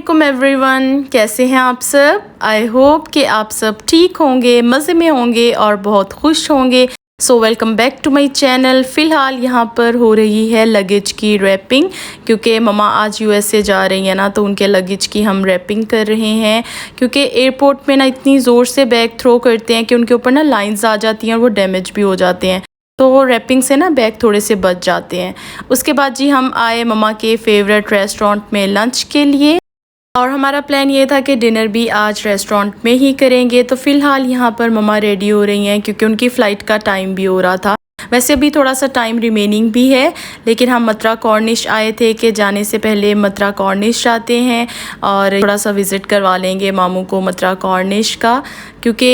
अस्सलामुअलैकुम एवरीवन, कैसे हैं आप सब। आई होप कि आप सब ठीक होंगे, मज़े में होंगे और बहुत खुश होंगे। So welcome back to my channel. फ़िलहाल यहाँ पर हो रही है लगेज की रैपिंग, क्योंकि ममा आज यूएसए जा रही है ना, तो उनके लगेज की हम रैपिंग कर रहे हैं। क्योंकि एयरपोर्ट में ना इतनी ज़ोर से बैग थ्रो करते हैं कि उनके ऊपर ना लाइंस आ जाती हैं और वो डैमेज भी हो जाते हैं, तो रैपिंग से ना बैग थोड़े से बच जाते हैं। उसके बाद जी हम आए ममा के फेवरेट रेस्टोरेंट में लंच के लिए, और हमारा प्लान ये था कि डिनर भी आज रेस्टोरेंट में ही करेंगे। तो फ़िलहाल यहाँ पर ममा रेडी हो रही हैं क्योंकि उनकी फ़्लाइट का टाइम भी हो रहा था। वैसे भी थोड़ा सा टाइम रिमेनिंग भी है, लेकिन हम मथुरा कॉर्निश आए थे कि जाने से पहले मथुरा कॉर्निश जाते हैं और थोड़ा सा विज़िट करवा लेंगे मामू को मथुरा कॉर्निश का, क्योंकि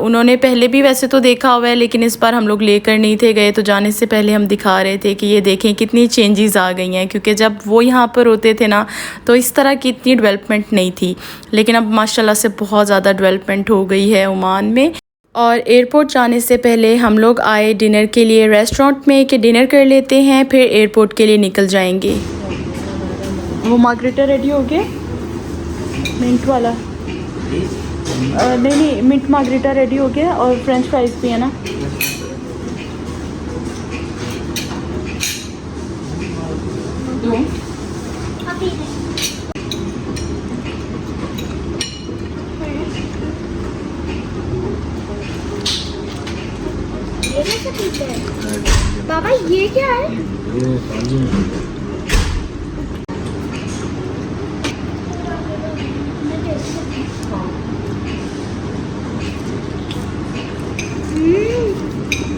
उन्होंने पहले भी वैसे तो देखा हुआ है, लेकिन इस बार हम लोग लेकर नहीं थे गए। तो जाने से पहले हम दिखा रहे थे कि ये देखें कितनी चेंजेस आ गई हैं, क्योंकि जब वो यहाँ पर होते थे ना तो इस तरह की इतनी डेवलपमेंट नहीं थी, लेकिन अब माशाल्लाह से बहुत ज़्यादा डेवलपमेंट हो गई है ओमान में। और एयरपोर्ट जाने से पहले हम लोग आए डिनर के लिए रेस्टोरेंट में कि डिनर कर लेते हैं, फिर एयरपोर्ट के लिए निकल जाएंगे। वो मार्गरेटा रेडी हो गए, मिंट वाला नहीं मिंट मार्गरेटा रेडी हो गया और फ्रेंच फ्राइज भी है ना। बाबा ये क्या है?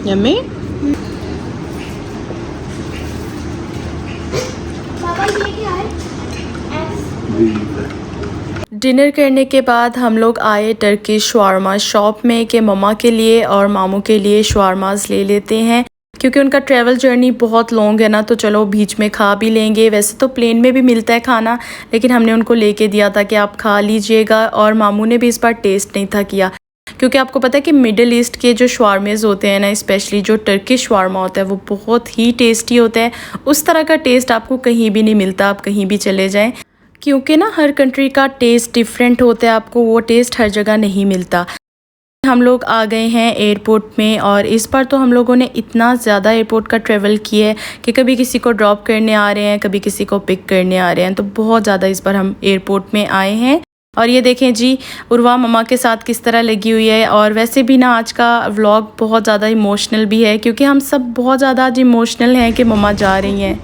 यम्मी। बाबा ये क्या है? डिनर करने के बाद हम लोग आए टर्किश शवारमा शॉप में कि ममा के लिए और मामू के लिए शवारमास ले लेते हैं, क्योंकि उनका ट्रैवल जर्नी बहुत लॉन्ग है ना, तो चलो बीच में खा भी लेंगे। वैसे तो प्लेन में भी मिलता है खाना, लेकिन हमने उनको लेके दिया था कि आप खा लीजिएगा, और मामू ने भी इस बार टेस्ट नहीं था किया, क्योंकि आपको पता है कि मिडिल ईस्ट के जो शवारमेज़ होते हैं ना, स्पेशली जो टर्किश शवारमा होता है वो बहुत ही टेस्टी होता है। उस तरह का टेस्ट आपको कहीं भी नहीं मिलता, आप कहीं भी चले जाएं, क्योंकि ना हर कंट्री का टेस्ट डिफरेंट होता है, आपको वो टेस्ट हर जगह नहीं मिलता। हम लोग आ गए हैं एयरपोर्ट में, और इस बार तो हम लोगों ने इतना ज़्यादा एयरपोर्ट का ट्रैवल किया है कि कभी किसी को ड्रॉप करने आ रहे हैं, कभी किसी को पिक करने आ रहे हैं, तो बहुत ज़्यादा इस बार हम एयरपोर्ट में आए हैं। और ये देखें जी उर्वा ममा के साथ किस तरह लगी हुई है। और वैसे भी ना आज का व्लॉग बहुत ज़्यादा इमोशनल भी है, क्योंकि हम सब बहुत ज़्यादा आज इमोशनल हैं कि ममा जा रही हैं।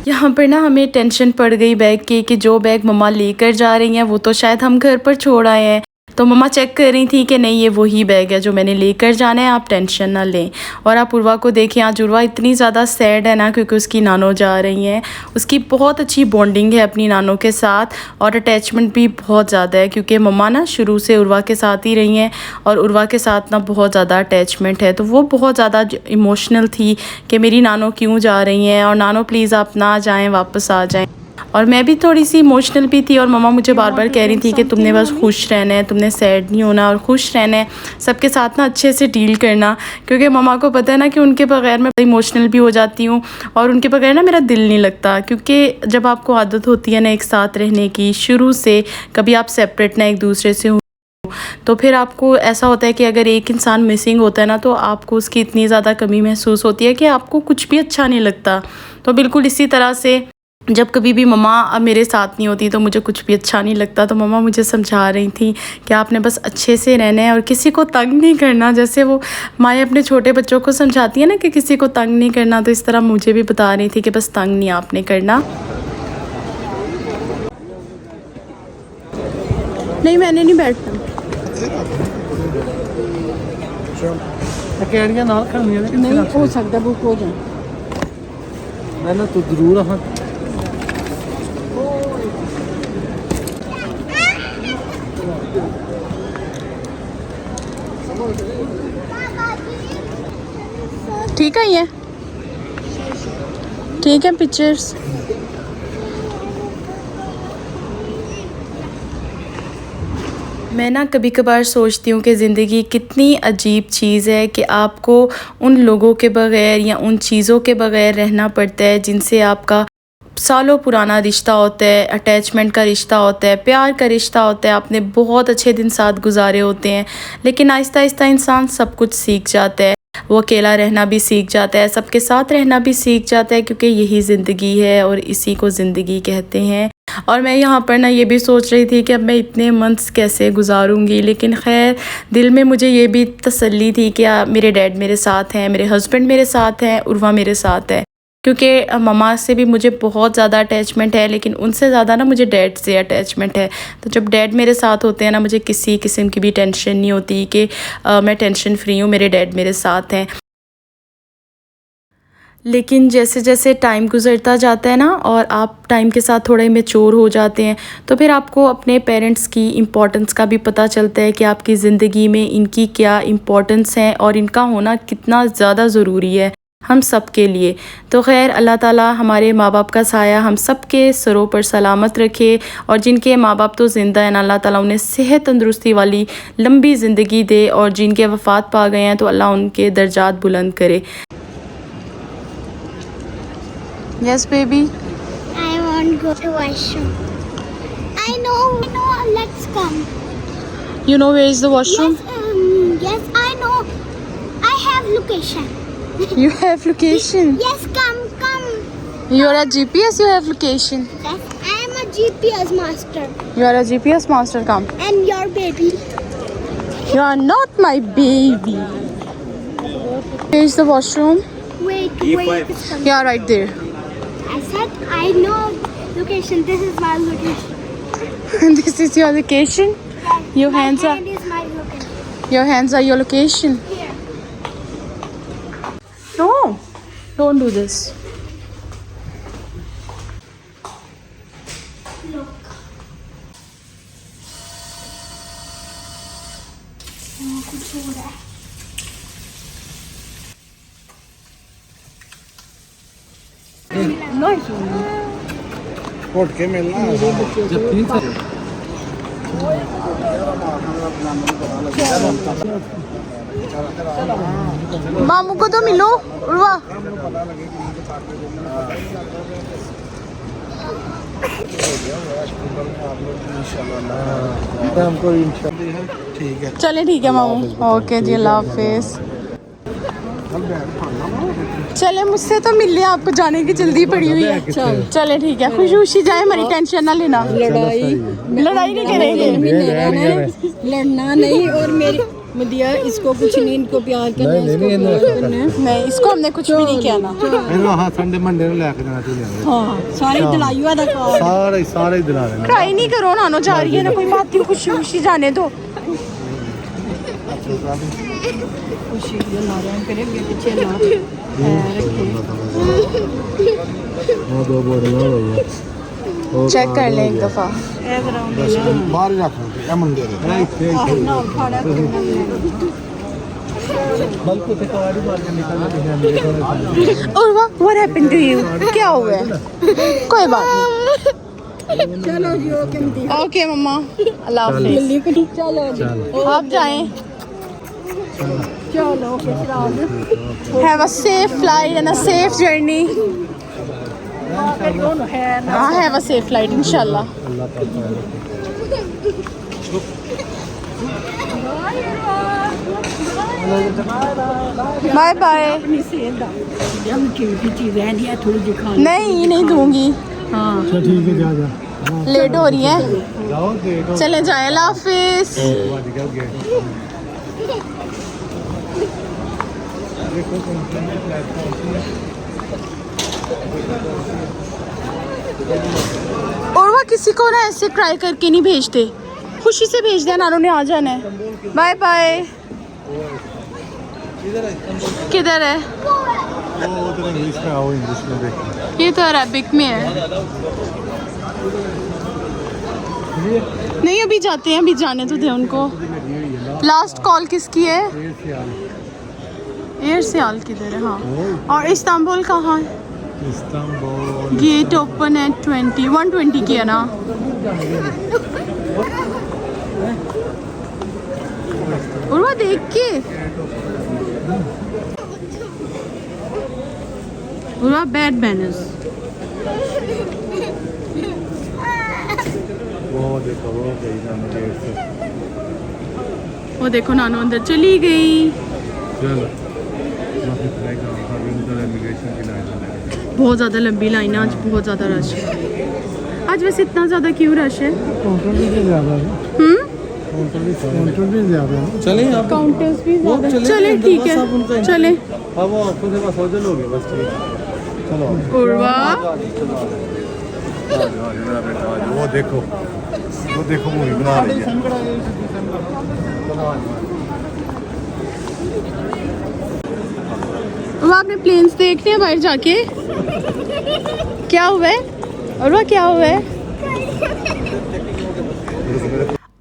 यहाँ पर ना हमें टेंशन पड़ गई बैग की कि जो बैग मम्मा लेकर जा रही हैं वो तो शायद हम घर पर छोड़ आए हैं। तो मम्मा चेक कर रही थी कि नहीं ये वही बैग है जो मैंने लेकर जाना है, आप टेंशन ना लें। और आप उर्वा को देखें, आज उर्वा इतनी ज़्यादा सैड है ना, क्योंकि उसकी नानो जा रही हैं। उसकी बहुत अच्छी बॉन्डिंग है अपनी नानो के साथ, और अटैचमेंट भी बहुत ज़्यादा है, क्योंकि मम्मा ना शुरू से उर्वा के साथ ही रही हैं और उर्वा के साथ ना बहुत ज़्यादा अटैचमेंट है। तो वो बहुत ज़्यादा इमोशनल थी कि मेरी नानो क्यों जा रही हैं, और नानो प्लीज़ आप ना जाएँ, वापस आ जाएँ। और मैं भी थोड़ी सी इमोशनल भी थी, और मम्मा मुझे बार बार कह रही थी कि तुमने बस खुश रहना है, तुमने सैड नहीं होना और खुश रहना है, सबके साथ ना अच्छे से डील करना। क्योंकि मम्मा को पता है ना कि उनके बगैर मैं इमोशनल भी हो जाती हूँ, और उनके बगैर ना मेरा दिल नहीं लगता। क्योंकि जब आपको आदत होती है ना एक साथ रहने की शुरू से, कभी आप सेपरेट ना एक दूसरे से हो, तो फिर आपको ऐसा होता है कि अगर एक इंसान मिसिंग होता है ना, तो आपको उसकी इतनी ज़्यादा कमी महसूस होती है कि आपको कुछ भी अच्छा नहीं लगता। तो बिल्कुल इसी तरह से जब कभी भी मम्मा अब मेरे साथ नहीं होती तो मुझे कुछ भी अच्छा नहीं लगता। तो मम्मा मुझे समझा रही थी कि आपने बस अच्छे से रहना है और किसी को तंग नहीं करना, जैसे वो माएँ अपने छोटे बच्चों को समझाती है ना कि किसी को तंग नहीं करना, तो इस तरह मुझे भी बता रही थी कि बस तंग नहीं आपने करना। नहीं मैंने नहीं बैठना। नहीं हो सकता बुक हो जाए, मैं तो जरूर हाँ। ठीक है ये ठीक है पिक्चर्स। मैं ना कभी कभार सोचती हूँ कि ज़िंदगी कितनी अजीब चीज़ है कि आपको उन लोगों के बग़ैर या उन चीज़ों के बग़ैर रहना पड़ता है जिनसे आपका सालों पुराना रिश्ता होता है, अटैचमेंट का रिश्ता होता है, प्यार का रिश्ता होता है, आपने बहुत अच्छे दिन साथ गुजारे होते हैं। लेकिन आहिस्ता आहिस्ता इंसान सब कुछ सीख जाता है, वो अकेला रहना भी सीख जाता है, सबके साथ रहना भी सीख जाता है, क्योंकि यही ज़िंदगी है और इसी को ज़िंदगी कहते हैं। और मैं यहाँ पर ना ये भी सोच रही थी कि अब मैं इतने मंथ्स कैसे गुजारूँगी, लेकिन खैर दिल में मुझे ये भी तसल्ली थी कि मेरे डैड मेरे साथ हैं, मेरे हस्बैंड मेरे साथ हैं, उर्वा मेरे साथ है। क्योंकि ममा से भी मुझे बहुत ज़्यादा अटैचमेंट है, लेकिन उनसे ज़्यादा ना मुझे डैड से अटैचमेंट है। तो जब डैड मेरे साथ होते हैं ना, मुझे किसी किस्म की भी टेंशन नहीं होती कि मैं टेंशन फ्री हूँ, मेरे डैड मेरे साथ हैं। लेकिन जैसे जैसे टाइम गुज़रता जाता है ना और आप टाइम के साथ थोड़े मैच्योर हो जाते हैं, तो फिर आपको अपने पेरेंट्स की इम्पोर्टेंस का भी पता चलता है कि आपकी ज़िंदगी में इनकी क्या इम्पोर्टेंस है और इनका होना कितना ज़्यादा ज़रूरी है हम सब के लिए। तो खैर अल्लाह ताला हमारे माँ बाप का साया हम सब के सरों पर सलामत रखे, और जिनके माँ बाप तो ज़िंदा हैं अल्लाह ताला उन्हें सेहत तंदुरुस्ती वाली लंबी ज़िंदगी दे, और जिनके वफ़ात पा गए हैं तो अल्लाह उनके दर्जात बुलंद करे। Yes, baby. I want to go to washroom. I know. Let's come. You know where is the washroom? Yes, I know. I have location. You have location. Yes, come. You are a GPS. You have location. Yes, I am a GPS master. You are a GPS master. Come. And your baby. You are not my baby. Where is the washroom? Wait. It's coming. Yeah, right there. I said I know location. This is my location. This is your location. Your My hands are. hand is my location. Your hands are your location. Here. No, don't do this. कुछ हो रहा है. उठ के मिलना जब 3 साल मामू को तो मिलो उर्वा। हमको इंशाल्लाह ठीक है। चले ठीक है मामू, ओके जी, अल्लाह हाफिज़। चले मुझसे तो मिल लिया, आपको जाने की जल्दी पड़ी हुई है। चले ठीक है, खुशी खुशी जाए, हमारी टेंशन ना लेना। लड़ाई नहीं करेंगे, लड़ना नहीं। और मेरी मदिया इसको कुछ नहीं, इनको प्यार करना, नहीं, इसको हमने कुछ भी नहीं किया ना। हाँ संडे मंडे में लेके जाना तू। हाँ सारी दिलाई हुआ था, सारे दिला देना। ट्राई नहीं करो, नानो जा रही है ना, कोई बात नहीं, खुशी खुशी जाने दो। खुशी करे पीछे ना चेक कर लें एक दफ़ा। बाहर रख एमन दे दे। Urwa, what happened to you? क्या हुआ है? कोई बात नहीं। चलो जी, ओके मम्मा, अल्लाह हाफिज़। चलो जी, आप जाएं। चलो Have a safe flight and a safe journey. Have a safe flight, inshallah. Bye bye. नहीं दूंगी। हाँ ठीक है, जा लेट हो रही है, जाओ चले जाए, अल्लाह हाफिज़। और वह किसी को ना ऐसे ट्राई करके नहीं भेजते, खुशी से भेज देना, उन्होंने आ जाना है। Bye bye. किधर है? ये तो अरबिक में है। नहीं अभी जाते हैं, अभी जाने तो दे उनको। लास्ट कॉल किसकी है? एयर सियाल किधर है? हाँ, और इस्तांबुल कहाँ है? इस्तांबुल गेट ओपन है 120 की है ना। और वो देख के और बैड मैनर्स। वो देखो नानू अंदर चली गई। बहुत ज़्यादा लंबी लाइन है आज, बहुत ज़्यादा रश है आज। वैसे इतना ज़्यादा क्यों रश है? काउंटर भी ज़्यादा है। चलें आप काउंटर्स भी ज़्यादा। चले ठीक है, चले। हाँ वो आपको से बस हो लोगे बस ठीक। चलो उर्वा वो देखो मूवी बना रही है। उर्वा आपने प्लेन्स देखने हैं बाहर जाके? क्या हुआ है उर्वा, क्या हुआ है?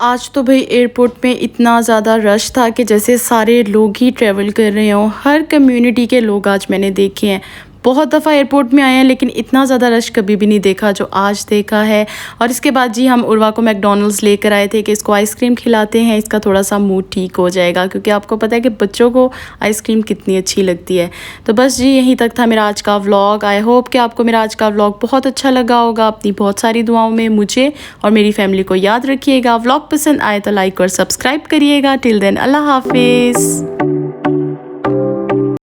आज तो भाई एयरपोर्ट में इतना ज़्यादा रश था कि जैसे सारे लोग ही ट्रैवल कर रहे हों। हर कम्युनिटी के लोग आज मैंने देखे हैं। बहुत दफ़ा एयरपोर्ट में आए हैं लेकिन इतना ज़्यादा रश कभी भी नहीं देखा जो आज देखा है। और इसके बाद जी हम उर्वा को मैकडॉनल्ड्स लेकर आए थे कि इसको आइसक्रीम खिलाते हैं, इसका थोड़ा सा मूड ठीक हो जाएगा, क्योंकि आपको पता है कि बच्चों को आइसक्रीम कितनी अच्छी लगती है। तो बस जी यहीं तक था मेरा आज का व्लॉग। आई होप कि आपको मेरा आज का व्लॉग बहुत अच्छा लगा होगा। अपनी बहुत सारी दुआओं में मुझे और मेरी फैमिली को याद रखिएगा। व्लॉग पसंद आए तो लाइक और सब्सक्राइब करिएगा। टिल देन अल्लाह हाफिज़।